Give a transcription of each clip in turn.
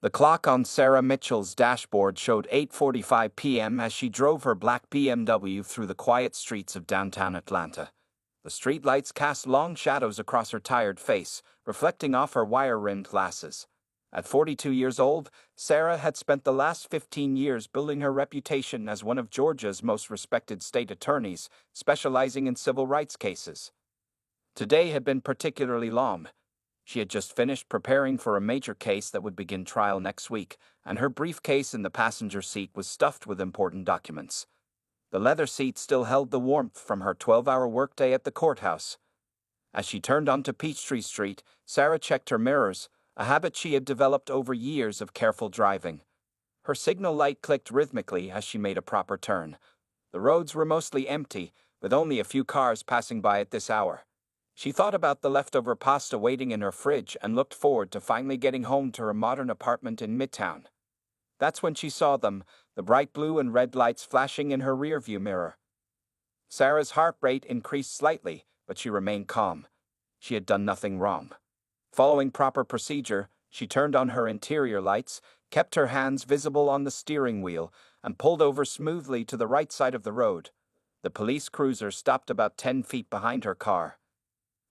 The clock on Sarah Mitchell's dashboard showed 8:45 p.m. as she drove her black BMW through the quiet streets of downtown Atlanta. The streetlights cast long shadows across her tired face, reflecting off her wire-rimmed glasses. At 42 years old, Sarah had spent the last 15 years building her reputation as one of Georgia's most respected state attorneys, specializing in civil rights cases. Today had been particularly long. She had just finished preparing for a major case that would begin trial next week, and her briefcase in the passenger seat was stuffed with important documents. The leather seat still held the warmth from her 12-hour workday at the courthouse. As she turned onto Peachtree Street, Sarah checked her mirrors, a habit she had developed over years of careful driving. Her signal light clicked rhythmically as she made a proper turn. The roads were mostly empty, with only a few cars passing by at this hour. She thought about the leftover pasta waiting in her fridge and looked forward to finally getting home to her modern apartment in Midtown. That's when she saw them, the bright blue and red lights flashing in her rearview mirror. Sarah's heart rate increased slightly, but she remained calm. She had done nothing wrong. Following proper procedure, she turned on her interior lights, kept her hands visible on the steering wheel, and pulled over smoothly to the right side of the road. The police cruiser stopped about 10 feet behind her car.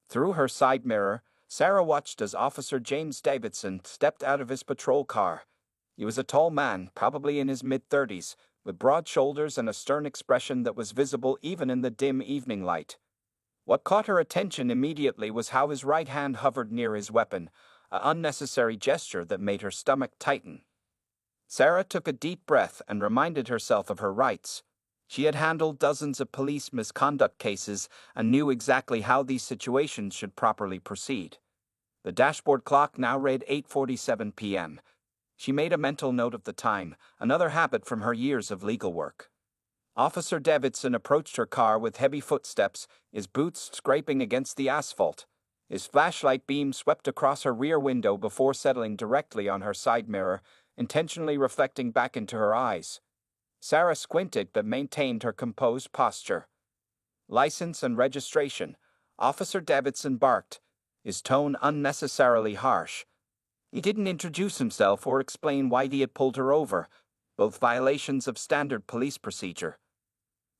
Through her side mirror, Sarah watched as Officer James Davidson stepped out of his patrol car. He was a tall man, probably in his mid-30s, with broad shoulders and a stern expression that was visible even in the dim evening light. What caught her attention immediately was how his right hand hovered near his weapon, an unnecessary gesture that made her stomach tighten. Sarah took a deep breath and reminded herself of her rights. She had handled dozens of police misconduct cases and knew exactly how these situations should properly proceed. The dashboard clock now read 8:47 p.m. She made a mental note of the time, another habit from her years of legal work. Officer Davidson approached her car with heavy footsteps, his boots scraping against the asphalt. His flashlight beam swept across her rear window before settling directly on her side mirror, intentionally reflecting back into her eyes. Sarah squinted but maintained her composed posture. "License and registration," Officer Davidson barked, his tone unnecessarily harsh. He didn't introduce himself or explain why he had pulled her over, both violations of standard police procedure.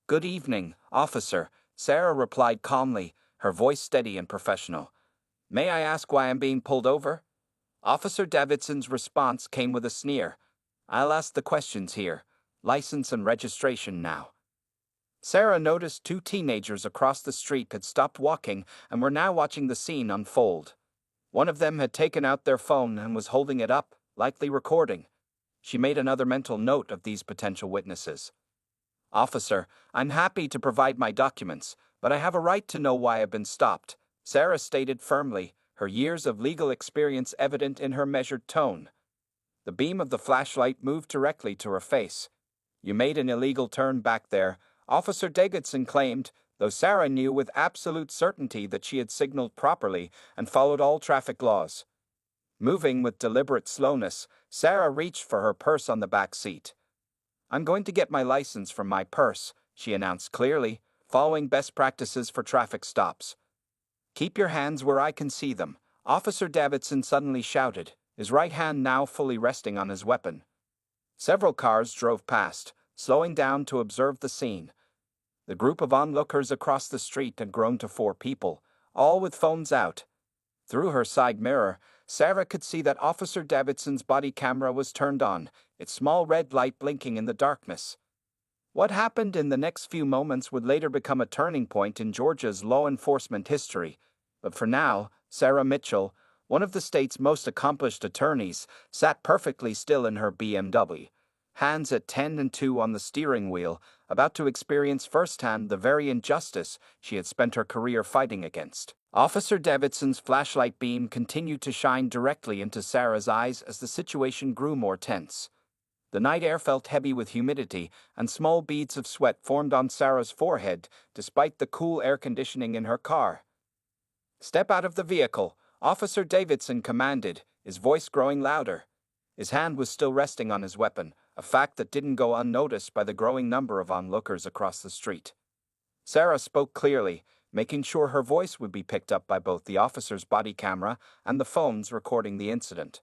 "Good evening, officer," Sarah replied calmly, her voice steady and professional. "May I ask why I'm being pulled over?" Officer Davidson's response came with a sneer. "I'll ask the questions here. License and registration now." Sarah noticed two teenagers across the street had stopped walking and were now watching the scene unfold. One of them had taken out their phone and was holding it up, likely recording. She made another mental note of these potential witnesses. "Officer, I'm happy to provide my documents, but I have a right to know why I've been stopped," Sarah stated firmly, her years of legal experience evident in her measured tone. The beam of the flashlight moved directly to her face. "You made an illegal turn back there," Officer Davidson claimed, though Sarah knew with absolute certainty that she had signaled properly and followed all traffic laws. Moving with deliberate slowness, Sarah reached for her purse on the back seat. "I'm going to get my license from my purse," she announced clearly, following best practices for traffic stops. "Keep your hands where I can see them," Officer Davidson suddenly shouted, his right hand now fully resting on his weapon. Several cars drove past, slowing down to observe the scene. The group of onlookers across the street had grown to 4 people, all with phones out. Through her side mirror, Sarah could see that Officer Davidson's body camera was turned on, its small red light blinking in the darkness. What happened in the next few moments would later become a turning point in Georgia's law enforcement history, but for now, Sarah Mitchell, one of the state's most accomplished attorneys, sat perfectly still in her BMW, hands at 10 and 2 on the steering wheel, about to experience firsthand the very injustice she had spent her career fighting against. Officer Davidson's flashlight beam continued to shine directly into Sarah's eyes as the situation grew more tense. The night air felt heavy with humidity, and small beads of sweat formed on Sarah's forehead, despite the cool air conditioning in her car. "Step out of the vehicle," Officer Davidson commanded, his voice growing louder. His hand was still resting on his weapon, a fact that didn't go unnoticed by the growing number of onlookers across the street. Sarah spoke clearly, making sure her voice would be picked up by both the officer's body camera and the phones recording the incident.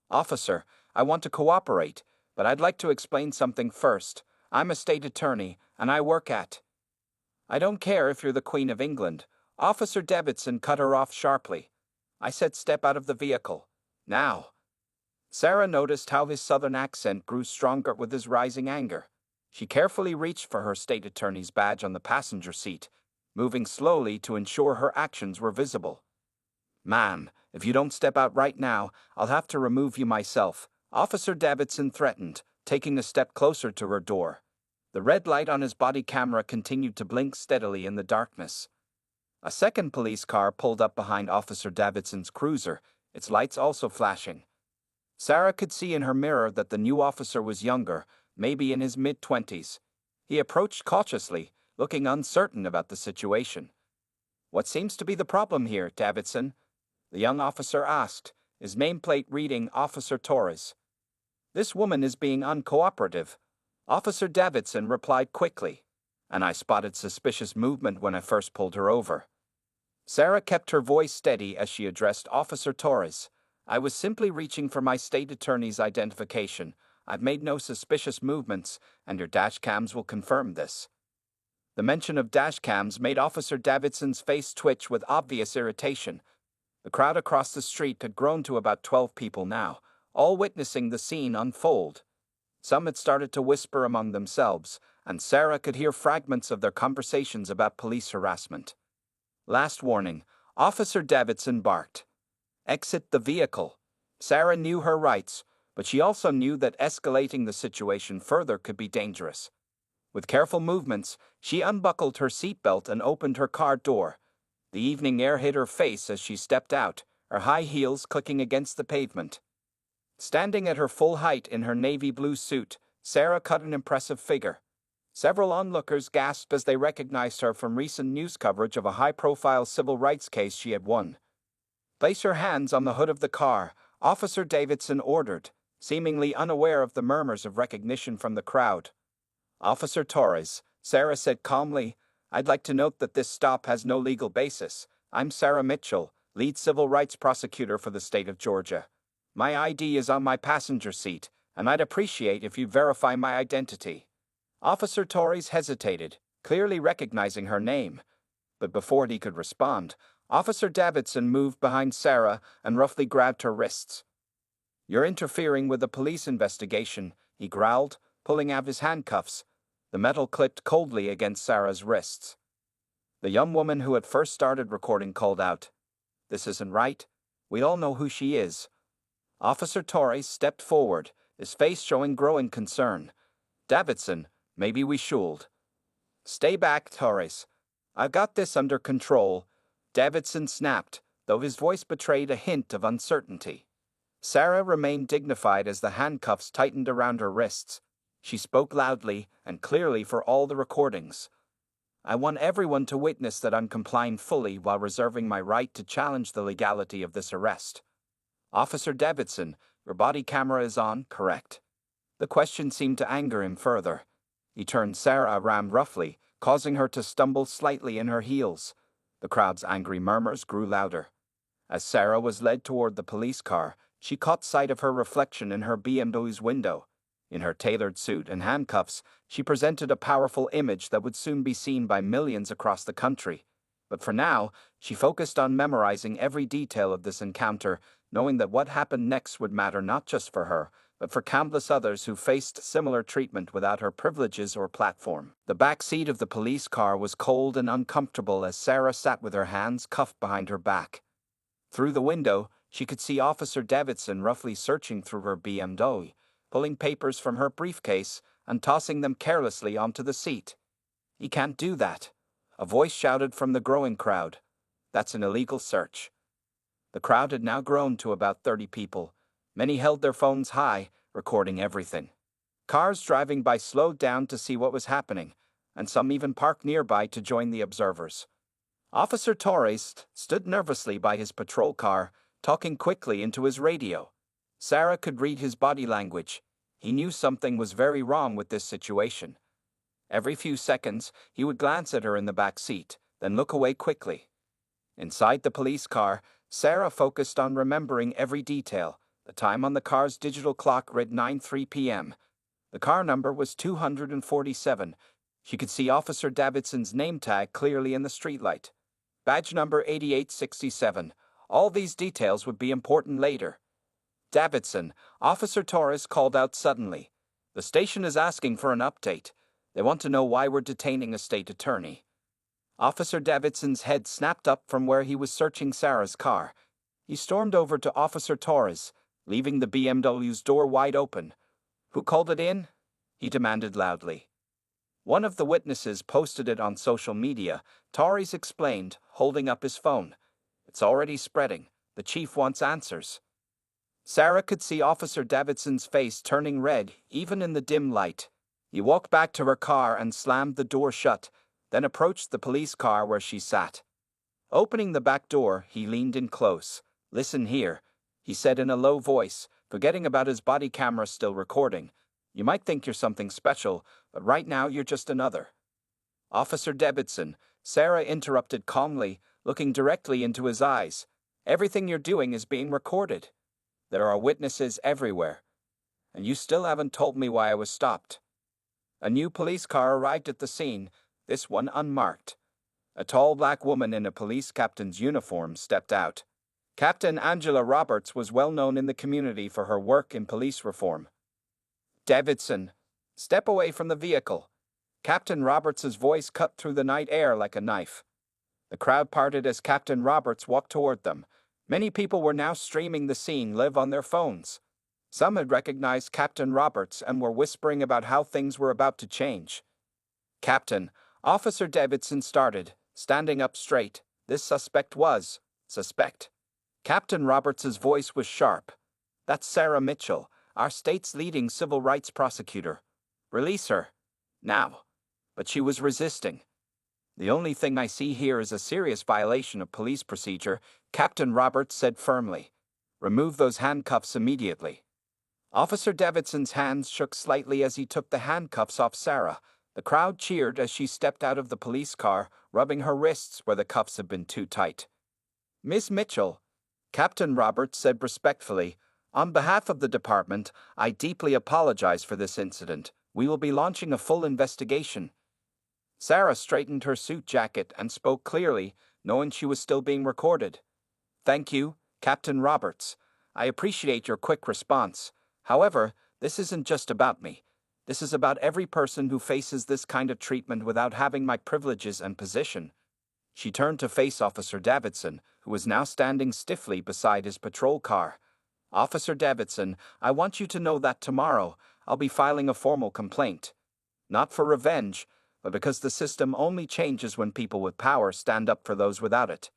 "Officer, I want to cooperate, but I'd like to explain something first. I'm a state attorney, and I work at... I don't care if you're the Queen of England. Officer Davidson cut her off sharply. I said step out of the vehicle. Now. Sarah noticed how his southern accent grew stronger with his rising anger. She carefully reached for her state attorney's badge on the passenger seat, moving slowly to ensure her actions were visible. Ma'am, if you don't step out right now, I'll have to remove you myself, Officer Davidson threatened, taking a step closer to her door. The red light on his body camera continued to blink steadily in the darkness. A second police car pulled up behind Officer Davidson's cruiser, its lights also flashing. Sarah could see in her mirror that the new officer was younger, maybe in his mid-20s. He approached cautiously, looking uncertain about the situation. "What seems to be the problem here, Davidson?" the young officer asked, his nameplate reading Officer Torres. "This woman is being uncooperative," Officer Davidson replied quickly, "and I spotted suspicious movement when I first pulled her over." Sarah kept her voice steady as she addressed Officer Torres. "I was simply reaching for my state attorney's identification. I've made no suspicious movements, and your dash cams will confirm this." The mention of dash cams made Officer Davidson's face twitch with obvious irritation. The crowd across the street had grown to about 12 people now, all witnessing the scene unfold. Some had started to whisper among themselves, and Sarah could hear fragments of their conversations about police harassment. "Last warning," Officer Davidson barked. "Exit the vehicle." Sarah knew her rights, but she also knew that escalating the situation further could be dangerous. With careful movements, she unbuckled her seatbelt and opened her car door. The evening air hit her face as she stepped out, her high heels clicking against the pavement. Standing at her full height in her navy blue suit, Sarah cut an impressive figure. Several onlookers gasped as they recognized her from recent news coverage of a high-profile civil rights case she had won. "Place your hands on the hood of the car," Officer Davidson ordered, seemingly unaware of the murmurs of recognition from the crowd. "Officer Torres," Sarah said calmly, "I'd like to note that this stop has no legal basis. I'm Sarah Mitchell, lead civil rights prosecutor for the state of Georgia. My ID is on my passenger seat, and I'd appreciate if you verify my identity." Officer Torres hesitated, clearly recognizing her name. But before he could respond, Officer Davidson moved behind Sarah and roughly grabbed her wrists. "You're interfering with the police investigation," he growled, pulling out his handcuffs. The metal clipped coldly against Sarah's wrists. The young woman who had first started recording called out, "This isn't right. We all know who she is." Officer Torres stepped forward, his face showing growing concern. "Davidson, maybe we should." "Stay back, Torres. I've got this under control," Davidson snapped, though his voice betrayed a hint of uncertainty. Sarah remained dignified as the handcuffs tightened around her wrists. She spoke loudly and clearly for all the recordings. "I want everyone to witness that I'm complying fully while reserving my right to challenge the legality of this arrest. Officer Davidson, your body camera is on, correct?" The question seemed to anger him further. He turned Sarah around roughly, causing her to stumble slightly in her heels. The crowd's angry murmurs grew louder. As Sarah was led toward the police car, she caught sight of her reflection in her BMW's window. In her tailored suit and handcuffs, she presented a powerful image that would soon be seen by millions across the country. But for now, she focused on memorizing every detail of this encounter, knowing that what happened next would matter not just for her, but for countless others who faced similar treatment without her privileges or platform. The back seat of the police car was cold and uncomfortable as Sarah sat with her hands cuffed behind her back. Through the window, she could see Officer Davidson roughly searching through her BMW, pulling papers from her briefcase and tossing them carelessly onto the seat. "He can't do that," a voice shouted from the growing crowd. "That's an illegal search." The crowd had now grown to about 30 people. Many held their phones high, recording everything. Cars driving by slowed down to see what was happening, and some even parked nearby to join the observers. Officer Torres stood nervously by his patrol car, talking quickly into his radio. Sarah could read his body language. He knew something was very wrong with this situation. Every few seconds, he would glance at her in the back seat, then look away quickly. Inside the police car, Sarah focused on remembering every detail, The time on the car's digital clock read 9:03 p.m. The car number was 247. She could see Officer Davidson's name tag clearly in the streetlight. Badge number 8867. All these details would be important later. Davidson, Officer Torres called out suddenly. The station is asking for an update. They want to know why we're detaining a state attorney. Officer Davidson's head snapped up from where he was searching Sarah's car. He stormed over to Officer Torres, leaving the BMW's door wide open. Who called it in? He demanded loudly. One of the witnesses posted it on social media, Torres explained, holding up his phone. It's already spreading. The chief wants answers. Sarah could see Officer Davidson's face turning red, even in the dim light. He walked back to her car and slammed the door shut, then approached the police car where she sat. Opening the back door, he leaned in close. Listen here, he said in a low voice, forgetting about his body camera still recording. You might think you're something special, but right now you're just another. Officer Davidson, Sarah interrupted calmly, looking directly into his eyes. Everything you're doing is being recorded. There are witnesses everywhere. And you still haven't told me why I was stopped. A new police car arrived at the scene, this one unmarked. A tall black woman in a police captain's uniform stepped out. Captain Angela Roberts was well known in the community for her work in police reform. Davidson, step away from the vehicle. Captain Roberts's voice cut through the night air like a knife. The crowd parted as Captain Roberts walked toward them. Many people were now streaming the scene live on their phones. Some had recognized Captain Roberts and were whispering about how things were about to change. Captain, Officer Davidson started, standing up straight. This suspect was. Suspect. Captain Roberts's voice was sharp. That's Sarah Mitchell, our state's leading civil rights prosecutor. Release her. Now. But she was resisting. The only thing I see here is a serious violation of police procedure, Captain Roberts said firmly. Remove those handcuffs immediately. Officer Davidson's hands shook slightly as he took the handcuffs off Sarah. The crowd cheered as she stepped out of the police car, rubbing her wrists where the cuffs had been too tight. Miss Mitchell, Captain Roberts said respectfully, on behalf of the department, I deeply apologize for this incident. We will be launching a full investigation. Sarah straightened her suit jacket and spoke clearly, knowing she was still being recorded. Thank you, Captain Roberts. I appreciate your quick response. However, this isn't just about me. This is about every person who faces this kind of treatment without having my privileges and position. She turned to face Officer Davidson, who was now standing stiffly beside his patrol car. Officer Davidson, I want you to know that tomorrow I'll be filing a formal complaint. Not for revenge, but because the system only changes when people with power stand up for those without it.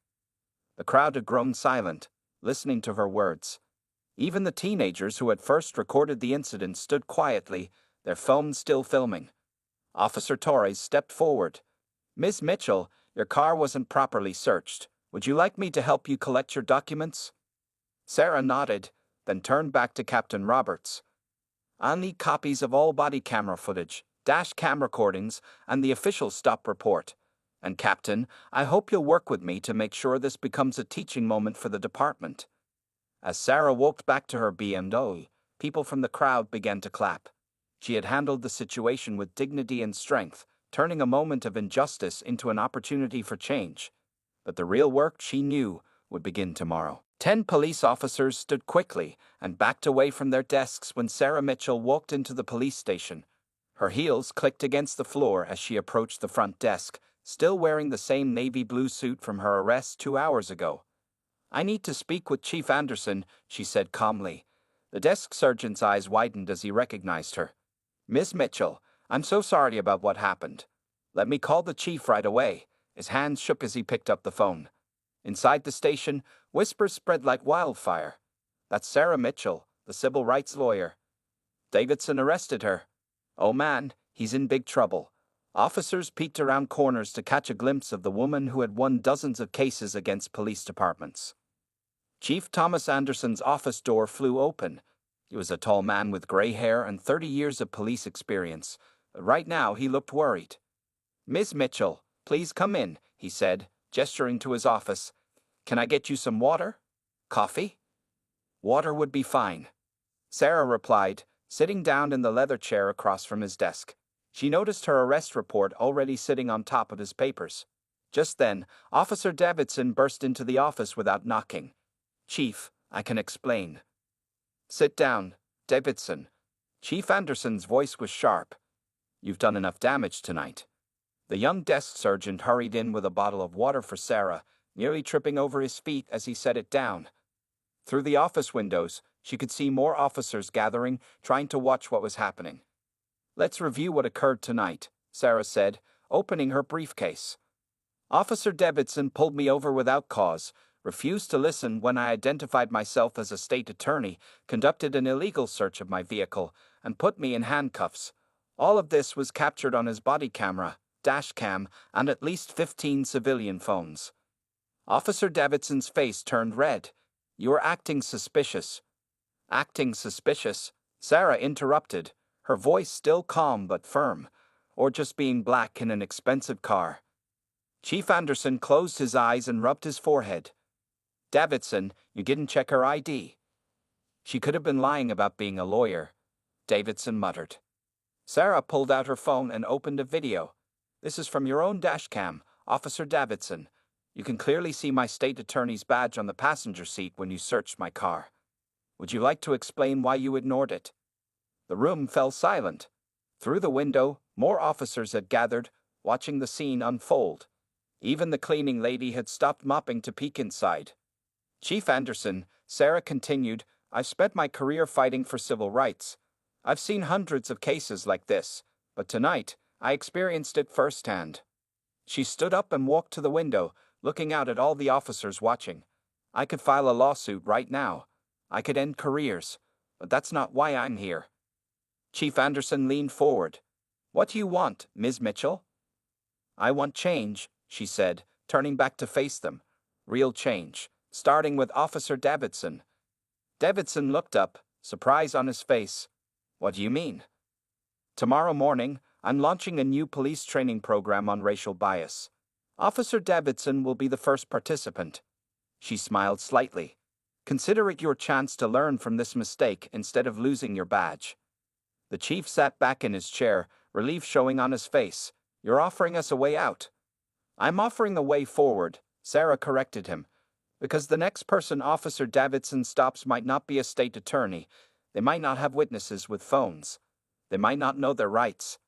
The crowd had grown silent, listening to her words. Even the teenagers who had first recorded the incident stood quietly, their phones still filming. Officer Torres stepped forward. Miss Mitchell, your car wasn't properly searched. Would you like me to help you collect your documents? Sarah nodded, then turned back to Captain Roberts. I'll need copies of all body camera footage, dash cam recordings, and the official stop report. And Captain, I hope you'll work with me to make sure this becomes a teaching moment for the department. As Sarah walked back to her BMW, people from the crowd began to clap. She had handled the situation with dignity and strength, turning a moment of injustice into an opportunity for change. But the real work, she knew, would begin tomorrow. 10 police officers stood quickly and backed away from their desks when Sarah Mitchell walked into the police station. Her heels clicked against the floor as she approached the front desk, still wearing the same navy blue suit from her arrest 2 hours ago. I need to speak with Chief Anderson, she said calmly. The desk sergeant's eyes widened as he recognized her. Miss Mitchell, I'm so sorry about what happened. Let me call the chief right away. His hands shook as he picked up the phone. Inside the station, whispers spread like wildfire. That's Sarah Mitchell, the civil rights lawyer. Davidson arrested her. Oh man, he's in big trouble. Officers peeked around corners to catch a glimpse of the woman who had won dozens of cases against police departments. Chief Thomas Anderson's office door flew open. He was a tall man with gray hair and 30 years of police experience. Right now, he looked worried. Miss Mitchell, please come in, he said, gesturing to his office. Can I get you some water? Coffee? Water would be fine, Sarah replied, sitting down in the leather chair across from his desk. She noticed her arrest report already sitting on top of his papers. Just then, Officer Davidson burst into the office without knocking. "Chief, I can explain." "Sit down, Davidson." Chief Anderson's voice was sharp. "You've done enough damage tonight." The young desk sergeant hurried in with a bottle of water for Sarah, nearly tripping over his feet as he set it down. Through the office windows, she could see more officers gathering, trying to watch what was happening. "Let's review what occurred tonight," Sarah said, opening her briefcase. "Officer Davidson pulled me over without cause, refused to listen when I identified myself as a state attorney, conducted an illegal search of my vehicle, and put me in handcuffs. All of this was captured on his body camera, dash cam, and at least 15 civilian phones." Officer Davidson's face turned red. "You are acting suspicious." "Acting suspicious?" Sarah interrupted, her voice still calm but firm. "Or just being black in an expensive car?" Chief Anderson closed his eyes and rubbed his forehead. "Davidson, you didn't check her ID." "She could have been lying about being a lawyer," Davidson muttered. Sarah pulled out her phone and opened a video. "This is from your own dashcam, Officer Davidson. You can clearly see my state attorney's badge on the passenger seat when you searched my car. Would you like to explain why you ignored it?" The room fell silent. Through the window, more officers had gathered, watching the scene unfold. Even the cleaning lady had stopped mopping to peek inside. "Chief Anderson," Sarah continued, "I've spent my career fighting for civil rights. I've seen hundreds of cases like this, but tonight, I experienced it firsthand." She stood up and walked to the window, looking out at all the officers watching. "I could file a lawsuit right now. I could end careers, but that's not why I'm here." Chief Anderson leaned forward. "What do you want, Ms. Mitchell?" "I want change," she said, turning back to face them. "Real change, starting with Officer Davidson." Davidson looked up, surprise on his face. "What do you mean?" "Tomorrow morning, I'm launching a new police training program on racial bias. Officer Davidson will be the first participant." She smiled slightly. "Consider it your chance to learn from this mistake instead of losing your badge." The chief sat back in his chair, relief showing on his face. "You're offering us a way out." "I'm offering a way forward," Sarah corrected him. "Because the next person Officer Davidson stops might not be a state attorney. They might not have witnesses with phones. They might not know their rights."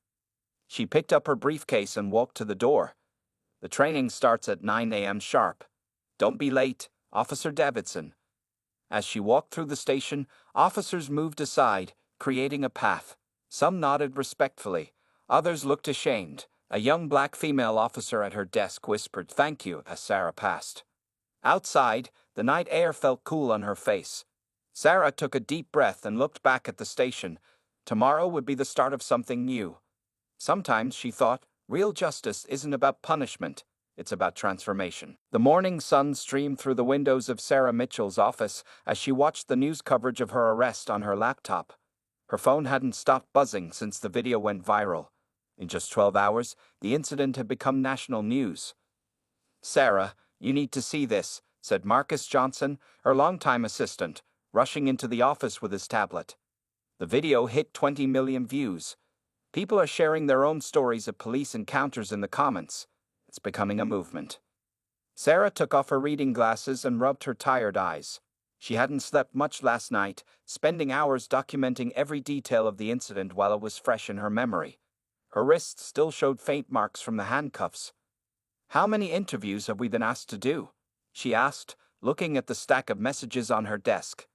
She picked up her briefcase and walked to the door. "The training starts at 9 a.m. sharp. Don't be late, Officer Davidson." As she walked through the station, officers moved aside, creating a path. Some nodded respectfully. Others looked ashamed. A young black female officer at her desk whispered "thank you" as Sarah passed. Outside, the night air felt cool on her face. Sarah took a deep breath and looked back at the station. Tomorrow would be the start of something new. Sometimes, she thought, real justice isn't about punishment, it's about transformation. The morning sun streamed through the windows of Sarah Mitchell's office as she watched the news coverage of her arrest on her laptop. Her phone hadn't stopped buzzing since the video went viral. In just 12 hours, the incident had become national news. "Sarah, you need to see this," said Marcus Johnson, her longtime assistant, rushing into the office with his tablet. The video hit 20 million views. People are sharing their own stories of police encounters in the comments. It's becoming a movement. Sarah took off her reading glasses and rubbed her tired eyes. She hadn't slept much last night, spending hours documenting every detail of the incident while it was fresh in her memory. Her wrists still showed faint marks from the handcuffs. "How many interviews have we been asked to do?" she asked, looking at the stack of messages on her desk.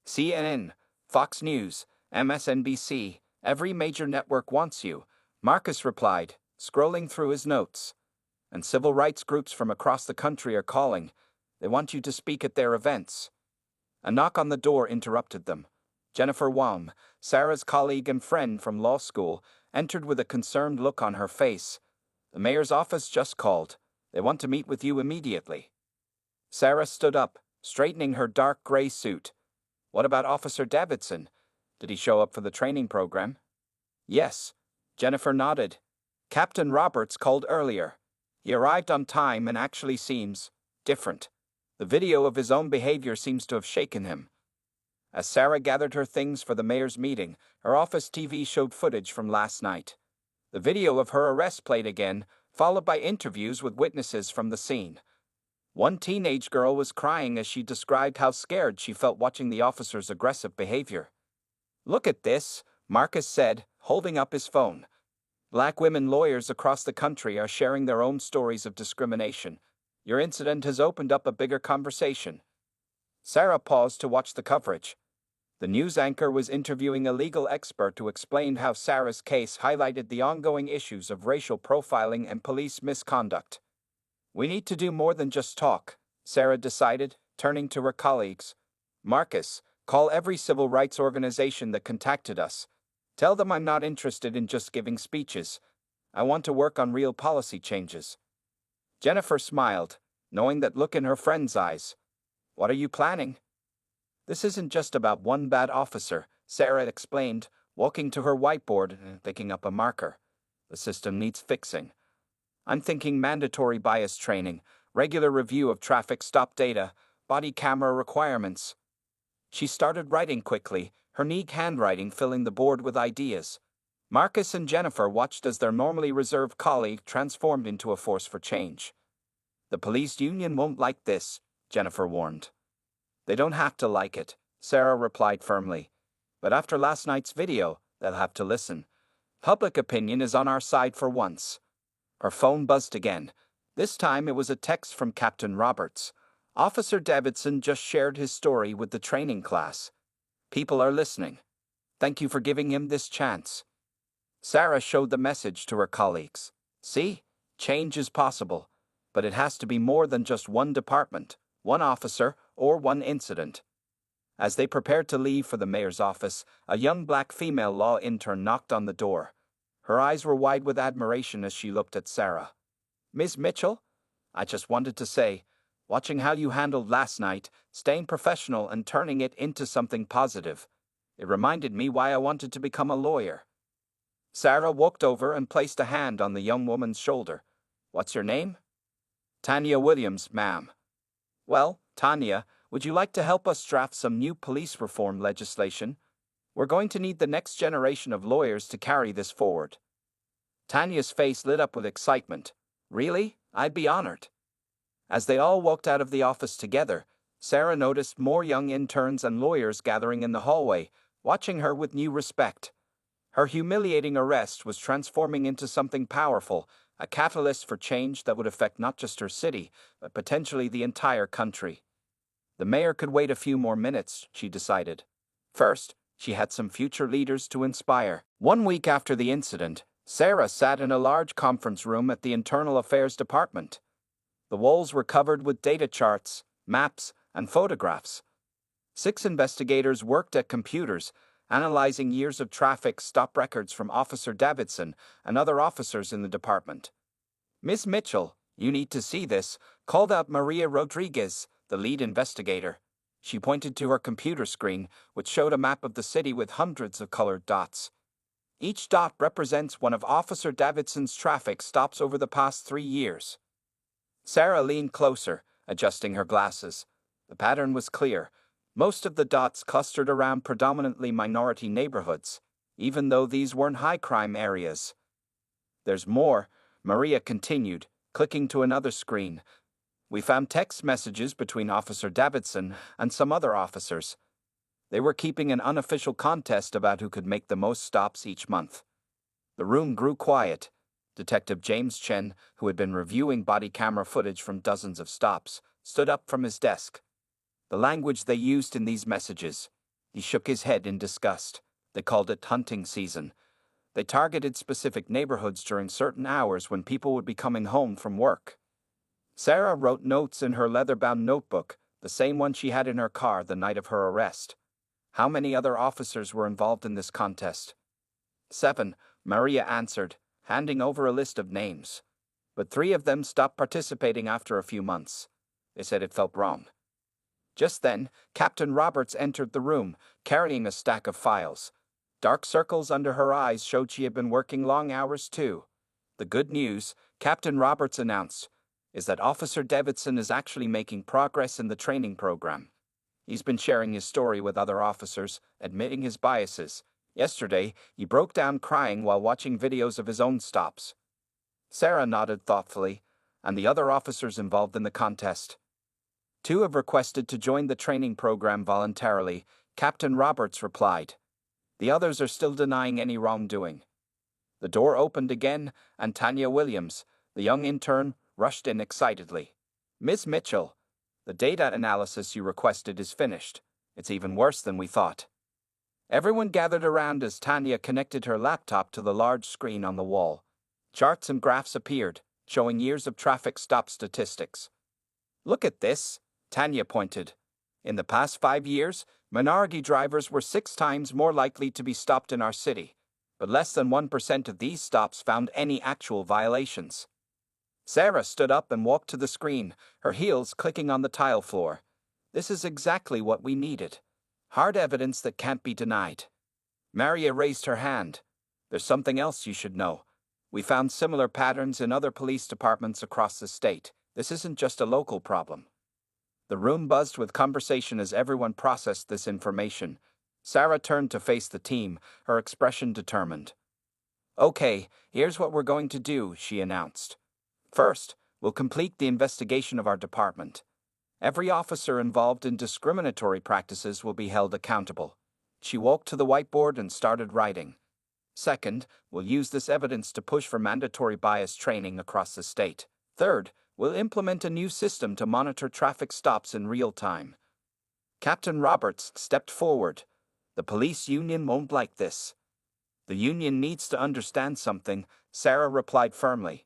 "CNN, Fox News, MSNBC, every major network wants you," Marcus replied, scrolling through his notes. "And civil rights groups from across the country are calling. They want you to speak at their events." A knock on the door interrupted them. Jennifer Waum, Sarah's colleague and friend from law school, entered with a concerned look on her face. "The mayor's office just called. They want to meet with you immediately." Sarah stood up, straightening her dark gray suit. "What about Officer Davidson? Did he show up for the training program?" "Yes." Jennifer nodded. "Captain Roberts called earlier. He arrived on time and actually seems different. The video of his own behavior seems to have shaken him." As Sarah gathered her things for the mayor's meeting, her office TV showed footage from last night. The video of her arrest played again, followed by interviews with witnesses from the scene. One teenage girl was crying as she described how scared she felt watching the officer's aggressive behavior. "Look at this," Marcus said, holding up his phone. Black women lawyers across the country are sharing their own stories of discrimination. Your incident has opened up a bigger conversation. Sarah paused to watch the coverage. The news anchor was interviewing a legal expert who explained how Sarah's case highlighted the ongoing issues of racial profiling and police misconduct. "We need to do more than just talk," Sarah decided, turning to her colleagues. "Marcus, call every civil rights organization that contacted us. Tell them I'm not interested in just giving speeches. I want to work on real policy changes." Jennifer smiled, knowing that look in her friend's eyes. "What are you planning?" "This isn't just about one bad officer," Sarah explained, walking to her whiteboard and picking up a marker. "The system needs fixing. I'm thinking mandatory bias training, regular review of traffic stop data, body camera requirements." She started writing quickly, her neat handwriting filling the board with ideas. Marcus and Jennifer watched as their normally reserved colleague transformed into a force for change. "The police union won't like this," Jennifer warned. "They don't have to like it," Sarah replied firmly. "But after last night's video, they'll have to listen. Public opinion is on our side for once." Her phone buzzed again. This time it was a text from Captain Roberts. "Officer Davidson just shared his story with the training class. People are listening. Thank you for giving him this chance." Sarah showed the message to her colleagues. "See, change is possible, but it has to be more than just one department, one officer, or one incident." As they prepared to leave for the mayor's office, a young black female law intern knocked on the door. Her eyes were wide with admiration as she looked at Sarah. "Ms. Mitchell, I just wanted to say, watching how you handled last night, staying professional and turning it into something positive, it reminded me why I wanted to become a lawyer." Sarah walked over and placed a hand on the young woman's shoulder. "What's your name?" "Tanya Williams, ma'am." "Well, Tanya, would you like to help us draft some new police reform legislation? We're going to need the next generation of lawyers to carry this forward." Tanya's face lit up with excitement. "Really? I'd be honored." As they all walked out of the office together, Sarah noticed more young interns and lawyers gathering in the hallway, watching her with new respect. Her humiliating arrest was transforming into something powerful, a catalyst for change that would affect not just her city, but potentially the entire country. The mayor could wait a few more minutes, she decided. First, she had some future leaders to inspire. 1 week after the incident, Sarah sat in a large conference room at the Internal Affairs Department. The walls were covered with data charts, maps, and photographs. 6 investigators worked at computers, analyzing years of traffic stop records from Officer Davidson and other officers in the department. "Ms. Mitchell, you need to see this," called out Maria Rodriguez, the lead investigator. She pointed to her computer screen, which showed a map of the city with hundreds of colored dots. Each dot represents one of Officer Davidson's traffic stops over the past 3 years. Sarah leaned closer, adjusting her glasses. The pattern was clear. Most of the dots clustered around predominantly minority neighborhoods, even though these weren't high-crime areas. "There's more," Maria continued, clicking to another screen. "We found text messages between Officer Davidson and some other officers. They were keeping an unofficial contest about who could make the most stops each month." The room grew quiet. Detective James Chen, who had been reviewing body camera footage from dozens of stops, stood up from his desk. The language they used in these messages. He shook his head in disgust. They called it hunting season. They targeted specific neighborhoods during certain hours when people would be coming home from work. Sarah wrote notes in her leather-bound notebook, the same one she had in her car the night of her arrest. How many other officers were involved in this contest? 7, Maria answered, handing over a list of names. But 3 of them stopped participating after a few months. They said it felt wrong. Just then, Captain Roberts entered the room, carrying a stack of files. Dark circles under her eyes showed she had been working long hours too. "The good news," Captain Roberts announced, "is that Officer Davidson is actually making progress in the training program. He's been sharing his story with other officers, admitting his biases. Yesterday, he broke down crying while watching videos of his own stops. Sarah nodded thoughtfully, and the other officers involved in the contest. 2 have requested to join the training program voluntarily, Captain Roberts replied. The others are still denying any wrongdoing. The door opened again, and Tanya Williams, the young intern, rushed in excitedly. Ms. Mitchell, the data analysis you requested is finished. It's even worse than we thought. Everyone gathered around as Tanya connected her laptop to the large screen on the wall. Charts and graphs appeared, showing years of traffic stop statistics. Look at this, Tanya pointed. In the past 5 years, minority drivers were 6 times more likely to be stopped in our city, but less than 1% of these stops found any actual violations. Sarah stood up and walked to the screen, her heels clicking on the tile floor. This is exactly what we needed. Hard evidence that can't be denied. Maria raised her hand. There's something else you should know. We found similar patterns in other police departments across the state. This isn't just a local problem. The room buzzed with conversation as everyone processed this information. Sarah turned to face the team, her expression determined. Okay, here's what we're going to do, she announced. First, we'll complete the investigation of our department. Every officer involved in discriminatory practices will be held accountable. She walked to the whiteboard and started writing. Second, we'll use this evidence to push for mandatory bias training across the state. Third, we'll implement a new system to monitor traffic stops in real time. Captain Roberts stepped forward. The police union won't like this. The union needs to understand something, Sarah replied firmly.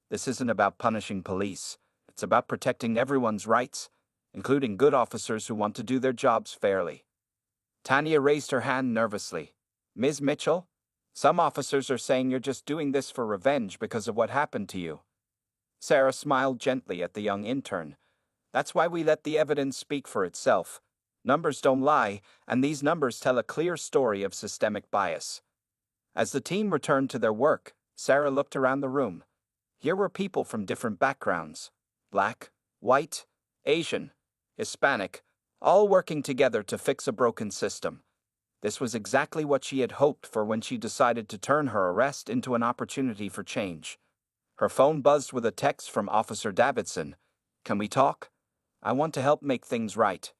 This isn't about punishing police. It's about protecting everyone's rights, including good officers who want to do their jobs fairly. Tanya raised her hand nervously. Ms. Mitchell? Some officers are saying you're just doing this for revenge because of what happened to you. Sarah smiled gently at the young intern. That's why we let the evidence speak for itself. Numbers don't lie, and these numbers tell a clear story of systemic bias. As the team returned to their work, Sarah looked around the room. Here were people from different backgrounds. Black, white, Asian, Hispanic, all working together to fix a broken system. This was exactly what she had hoped for when she decided to turn her arrest into an opportunity for change. Her phone buzzed with a text from Officer Davidson. Can we talk? I want to help make things right.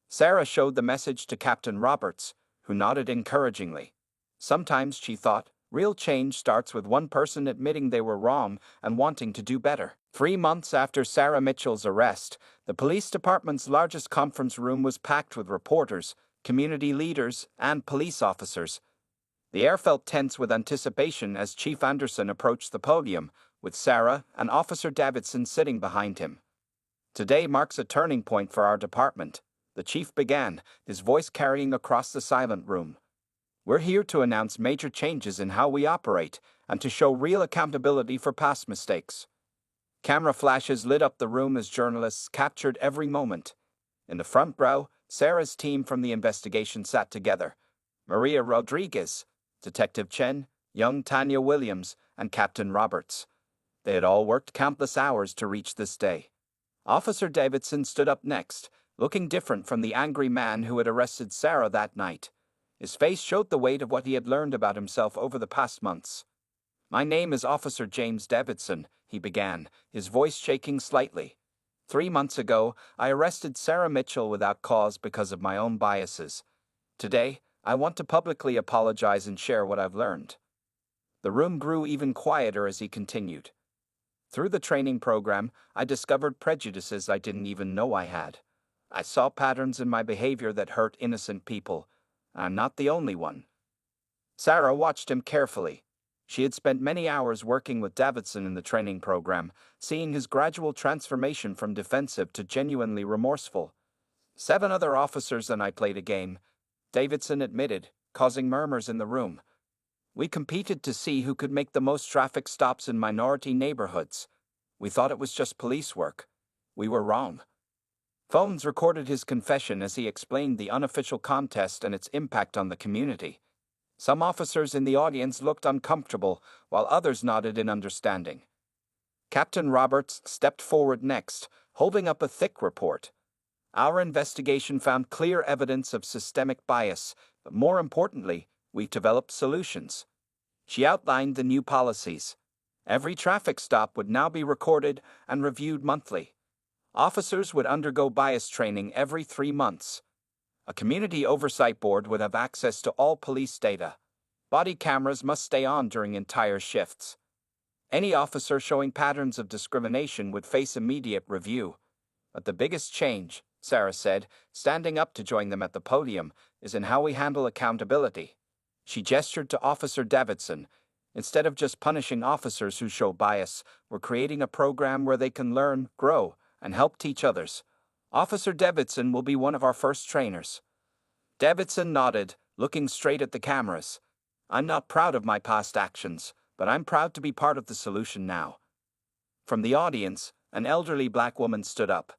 Sarah showed the message to Captain Roberts, who nodded encouragingly. Sometimes, she thought, real change starts with one person admitting they were wrong and wanting to do better. 3 months after Sarah Mitchell's arrest, the police department's largest conference room was packed with reporters, community leaders, and police officers. The air felt tense with anticipation as Chief Anderson approached the podium, with Sarah and Officer Davidson sitting behind him. Today marks a turning point for our department, the chief began, his voice carrying across the silent room. We're here to announce major changes in how we operate and to show real accountability for past mistakes. Camera flashes lit up the room as journalists captured every moment. In the front row, Sarah's team from the investigation sat together. Maria Rodriguez, Detective Chen, young Tanya Williams, and Captain Roberts. They had all worked countless hours to reach this day. Officer Davidson stood up next, looking different from the angry man who had arrested Sarah that night. His face showed the weight of what he had learned about himself over the past months. My name is Officer James Davidson, he began, his voice shaking slightly. 3 months ago, I arrested Sarah Mitchell without cause because of my own biases. Today, I want to publicly apologize and share what I've learned. The room grew even quieter as he continued. Through the training program, I discovered prejudices I didn't even know I had. I saw patterns in my behavior that hurt innocent people. I'm not the only one. Sarah watched him carefully. She had spent many hours working with Davidson in the training program, seeing his gradual transformation from defensive to genuinely remorseful. 7 other officers and I played a game, Davidson admitted, causing murmurs in the room. We competed to see who could make the most traffic stops in minority neighborhoods. We thought it was just police work. We were wrong. Phones recorded his confession as he explained the unofficial contest and its impact on the community. Some officers in the audience looked uncomfortable, while others nodded in understanding. Captain Roberts stepped forward next, holding up a thick report. Our investigation found clear evidence of systemic bias, but more importantly, we developed solutions. She outlined the new policies. Every traffic stop would now be recorded and reviewed monthly. Officers would undergo bias training every 3 months. A community oversight board would have access to all police data. Body cameras must stay on during entire shifts. Any officer showing patterns of discrimination would face immediate review. But the biggest change, Sarah said, standing up to join them at the podium, is in how we handle accountability. She gestured to Officer Davidson. Instead of just punishing officers who show bias, we're creating a program where they can learn, grow, and help teach others. Officer Davidson will be one of our first trainers. Davidson nodded, looking straight at the cameras. I'm not proud of my past actions, but I'm proud to be part of the solution now. From the audience, an elderly black woman stood up.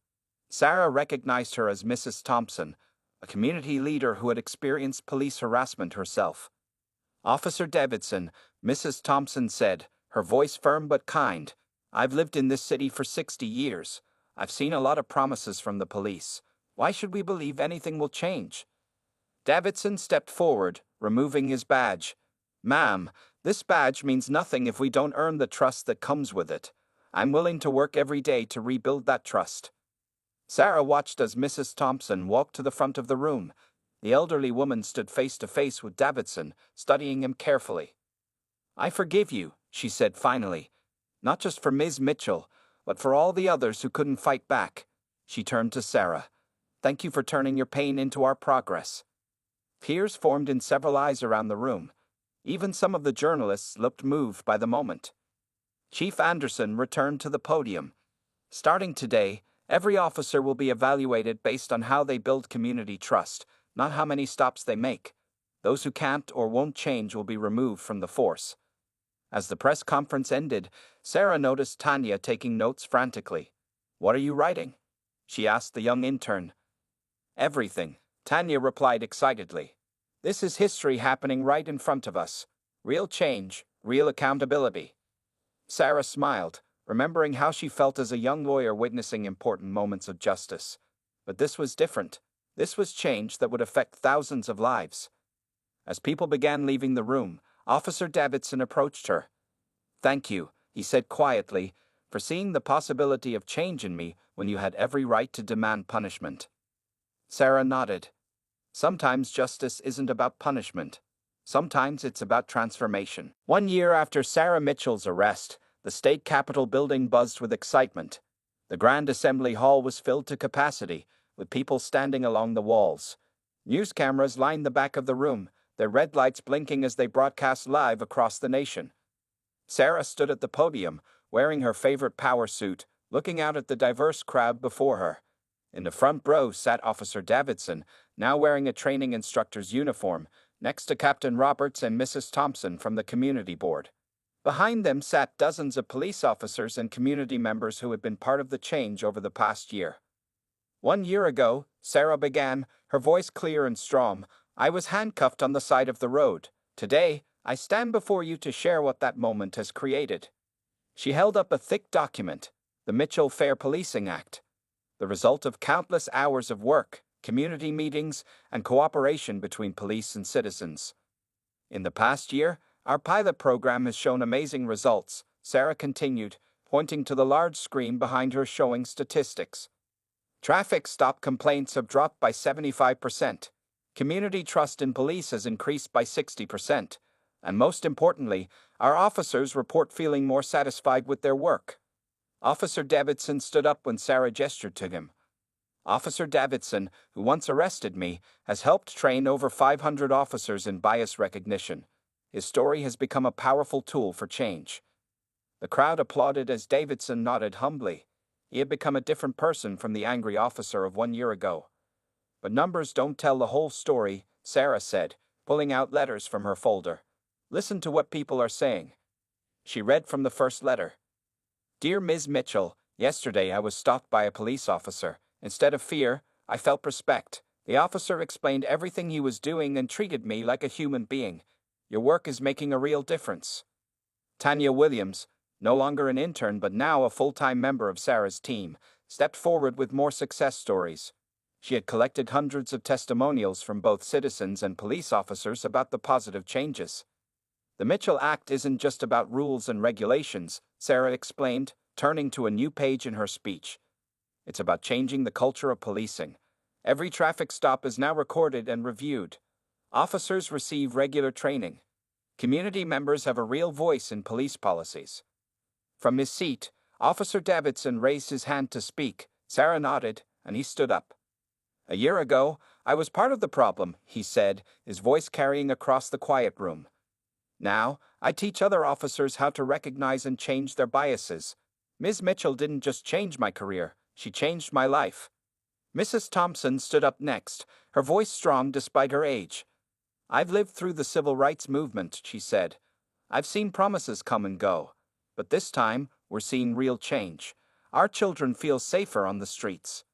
Sarah recognized her as Mrs. Thompson, a community leader who had experienced police harassment herself. Officer Davidson, Mrs. Thompson said, her voice firm but kind, I've lived in this city for 60 years. I've seen a lot of promises from the police. Why should we believe anything will change? Davidson stepped forward, removing his badge. Ma'am, this badge means nothing if we don't earn the trust that comes with it. I'm willing to work every day to rebuild that trust. Sarah watched as Mrs. Thompson walked to the front of the room. The elderly woman stood face to face with Davidson, studying him carefully. I forgive you, she said finally. Not just for Ms. Mitchell, but for all the others who couldn't fight back. She turned to Sarah. Thank you for turning your pain into our progress. Tears formed in several eyes around the room. Even some of the journalists looked moved by the moment. Chief Anderson returned to the podium. Starting today, every officer will be evaluated based on how they build community trust, not how many stops they make. Those who can't or won't change will be removed from the force. As the press conference ended, Sarah noticed Tanya taking notes frantically. What are you writing? She asked the young intern. Everything, Tanya replied excitedly. This is history happening right in front of us. Real change, real accountability. Sarah smiled, remembering how she felt as a young lawyer witnessing important moments of justice. But this was different. This was change that would affect thousands of lives. As people began leaving the room, Officer Davidson approached her. Thank you, he said quietly, for seeing the possibility of change in me when you had every right to demand punishment. Sarah nodded. Sometimes justice isn't about punishment. Sometimes it's about transformation. 1 year after Sarah Mitchell's arrest, the state capitol building buzzed with excitement. The Grand Assembly Hall was filled to capacity, with people standing along the walls. News cameras lined the back of the room, their red lights blinking as they broadcast live across the nation. Sarah stood at the podium, wearing her favorite power suit, looking out at the diverse crowd before her. In the front row sat Officer Davidson, now wearing a training instructor's uniform, next to Captain Roberts and Mrs. Thompson from the community board. Behind them sat dozens of police officers and community members who had been part of the change over the past year. 1 year ago, Sarah began, her voice clear and strong, I was handcuffed on the side of the road. Today, I stand before you to share what that moment has created. She held up a thick document, the Mitchell Fair Policing Act, the result of countless hours of work, community meetings, and cooperation between police and citizens. In the past year, our pilot program has shown amazing results, Sarah continued, pointing to the large screen behind her showing statistics. Traffic stop complaints have dropped by 75%. Community trust in police has increased by 60%. And most importantly, our officers report feeling more satisfied with their work. Officer Davidson stood up when Sarah gestured to him. Officer Davidson, who once arrested me, has helped train over 500 officers in bias recognition. His story has become a powerful tool for change. The crowd applauded as Davidson nodded humbly. He had become a different person from the angry officer of 1 year ago. But numbers don't tell the whole story, Sarah said, pulling out letters from her folder. Listen to what people are saying. She read from the first letter. Dear Ms. Mitchell, yesterday I was stopped by a police officer. Instead of fear, I felt respect. The officer explained everything he was doing and treated me like a human being. Your work is making a real difference. Tanya Williams, no longer an intern but now a full-time member of Sarah's team, stepped forward with more success stories. She had collected hundreds of testimonials from both citizens and police officers about the positive changes. The Mitchell Act isn't just about rules and regulations, Sarah explained, turning to a new page in her speech. It's about changing the culture of policing. Every traffic stop is now recorded and reviewed. Officers receive regular training. Community members have a real voice in police policies. From his seat, Officer Davidson raised his hand to speak. Sarah nodded, and he stood up. "A year ago, I was part of the problem," he said, his voice carrying across the quiet room. "Now, I teach other officers how to recognize and change their biases. Ms. Mitchell didn't just change my career, she changed my life." Mrs. Thompson stood up next, her voice strong despite her age. "I've lived through the civil rights movement," she said. "I've seen promises come and go. But this time, we're seeing real change. Our children feel safer on the streets."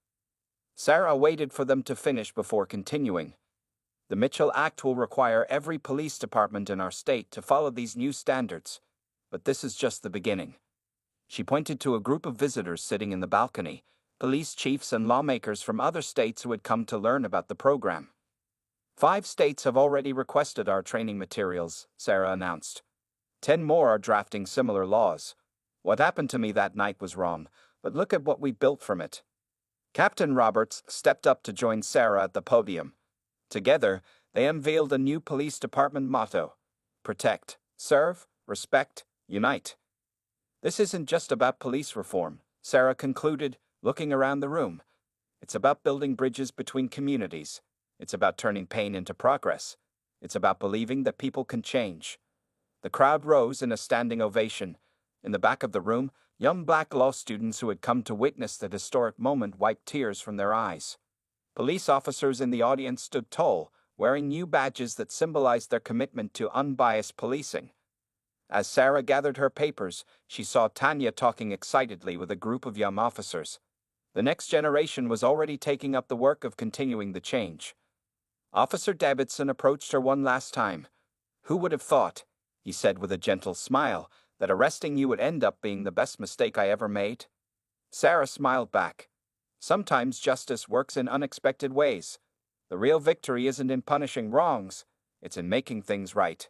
Sarah waited for them to finish before continuing. "The Mitchell Act will require every police department in our state to follow these new standards. But this is just the beginning." She pointed to a group of visitors sitting in the balcony, police chiefs and lawmakers from other states who had come to learn about the program. 5 states have already requested our training materials, Sarah announced. 10 more are drafting similar laws. What happened to me that night was wrong, but look at what we built from it. Captain Roberts stepped up to join Sarah at the podium. Together, they unveiled a new police department motto: protect, serve, respect, unite. "This isn't just about police reform," Sarah concluded, looking around the room. "It's about building bridges between communities. It's about turning pain into progress. It's about believing that people can change." The crowd rose in a standing ovation. In the back of the room, young black law students who had come to witness the historic moment wiped tears from their eyes. Police officers in the audience stood tall, wearing new badges that symbolized their commitment to unbiased policing. As Sarah gathered her papers, she saw Tanya talking excitedly with a group of young officers. The next generation was already taking up the work of continuing the change. Officer Davidson approached her one last time. "Who would have thought," he said with a gentle smile, "that arresting you would end up being the best mistake I ever made?" Sarah smiled back. "Sometimes justice works in unexpected ways. The real victory isn't in punishing wrongs, it's in making things right."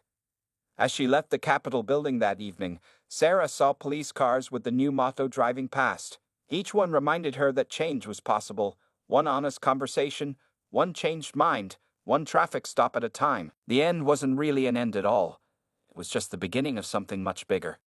As she left the Capitol building that evening, Sarah saw police cars with the new motto driving past. Each one reminded her that change was possible, one honest conversation, one changed mind, one traffic stop at a time. The end wasn't really an end at all. It was just the beginning of something much bigger.